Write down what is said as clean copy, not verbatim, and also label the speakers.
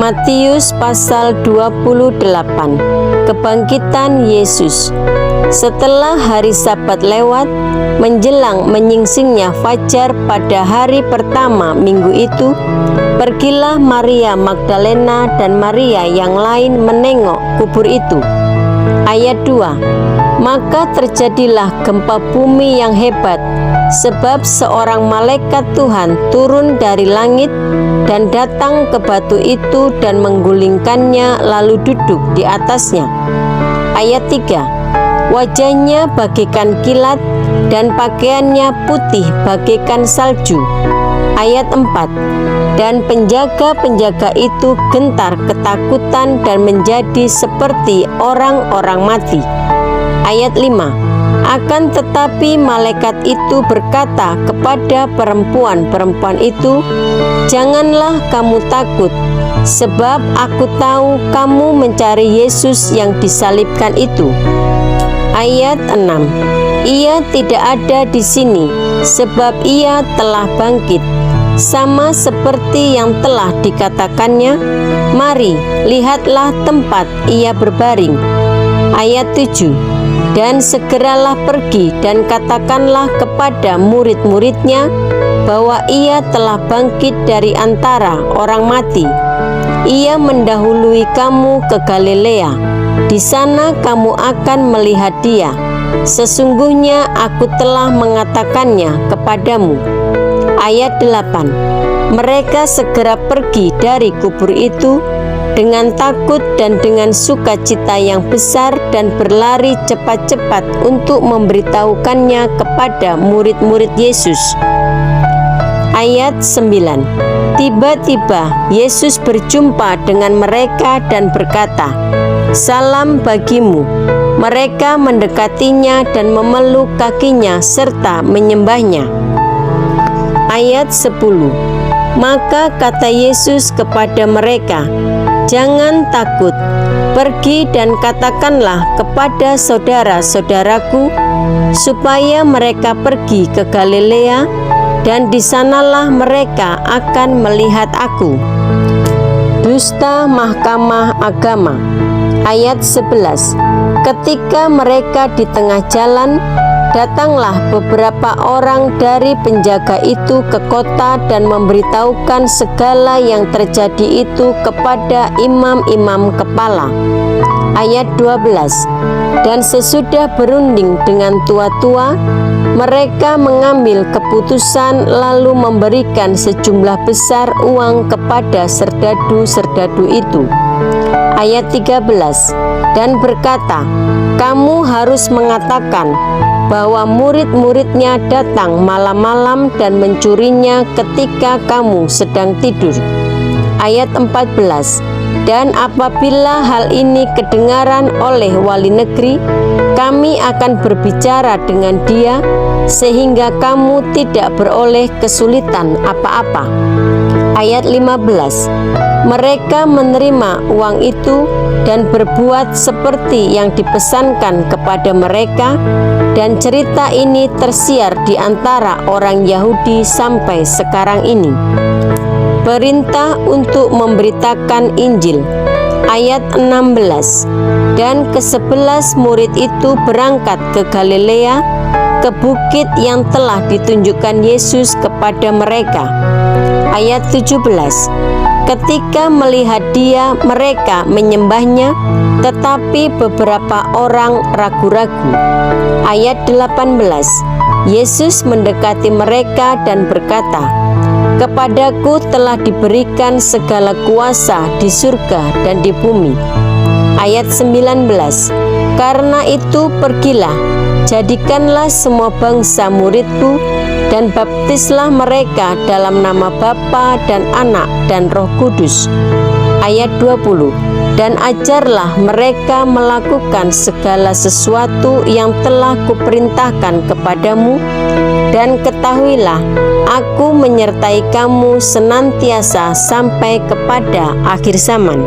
Speaker 1: Matius pasal 28. Kebangkitan Yesus. Setelah hari Sabat lewat, menjelang menyingsingnya fajar pada hari pertama minggu itu, pergilah Maria Magdalena dan Maria yang lain menengok kubur itu. Ayat 2. Maka terjadilah gempa bumi yang hebat, sebab seorang malaikat Tuhan turun dari langit dan datang ke batu itu dan menggulingkannya lalu duduk di atasnya. Ayat 3. Wajahnya bagaikan kilat dan pakaiannya putih bagaikan salju. Ayat 4. Dan penjaga-penjaga itu gentar ketakutan dan menjadi seperti orang-orang mati. Ayat 5. Akan tetapi malaikat itu berkata kepada perempuan-perempuan itu, "Janganlah kamu takut, sebab aku tahu kamu mencari Yesus yang disalibkan itu. Ayat 6. Ia tidak ada di sini, sebab ia telah bangkit, sama seperti yang telah dikatakannya. Mari, lihatlah tempat ia berbaring." Ayat 7. Dan segeralah pergi dan katakanlah kepada murid-muridnya bahwa ia telah bangkit dari antara orang mati. Ia mendahului kamu ke Galilea. Di sana kamu akan melihat dia. Sesungguhnya aku telah mengatakannya kepadamu. Ayat 8. Mereka segera pergi dari kubur itu dengan takut dan dengan sukacita yang besar dan berlari cepat-cepat untuk memberitahukannya kepada murid-murid Yesus. Ayat 9. Tiba-tiba Yesus berjumpa dengan mereka dan berkata, "Salam bagimu." Mereka mendekatinya dan memeluk kakinya serta menyembahnya. Ayat 10. Maka kata Yesus kepada mereka, "Jangan takut, pergi dan katakanlah kepada saudara-saudaraku supaya mereka pergi ke Galilea, dan di sanalah mereka akan melihat aku." Dusta Mahkamah Agama. Ayat 11. Ketika mereka di tengah jalan, datanglah beberapa orang dari penjaga itu ke kota dan memberitahukan segala yang terjadi itu kepada imam-imam kepala. Ayat 12. Dan sesudah berunding dengan tua-tua, mereka mengambil keputusan lalu memberikan sejumlah besar uang kepada serdadu-serdadu itu. Ayat 13. Dan berkata, "Kamu harus mengatakan bahwa murid-muridnya datang malam-malam dan mencurinya ketika kamu sedang tidur." Ayat 14. Dan apabila hal ini kedengaran oleh wali negeri, kami akan berbicara dengan dia sehingga kamu tidak beroleh kesulitan apa-apa. Ayat 15. Mereka menerima uang itu dan berbuat seperti yang dipesankan kepada mereka, dan cerita ini tersiar di antara orang Yahudi sampai sekarang ini. Perintah untuk memberitakan Injil. Ayat 16. Dan ke-11 murid itu berangkat ke Galilea, ke bukit yang telah ditunjukkan Yesus kepada mereka. Ayat 17. Ketika melihat dia, mereka menyembahnya, tetapi beberapa orang ragu-ragu. Ayat 18. Yesus mendekati mereka dan berkata, "Kepadaku telah diberikan segala kuasa di surga dan di bumi." Ayat 19. Karena itu pergilah, jadikanlah semua bangsa muridku, dan baptislah mereka dalam nama Bapa dan Anak dan Roh Kudus. Ayat 20. Dan ajarlah mereka melakukan segala sesuatu yang telah kuperintahkan kepadamu, dan ketahuilah, aku menyertai kamu senantiasa sampai kepada akhir zaman.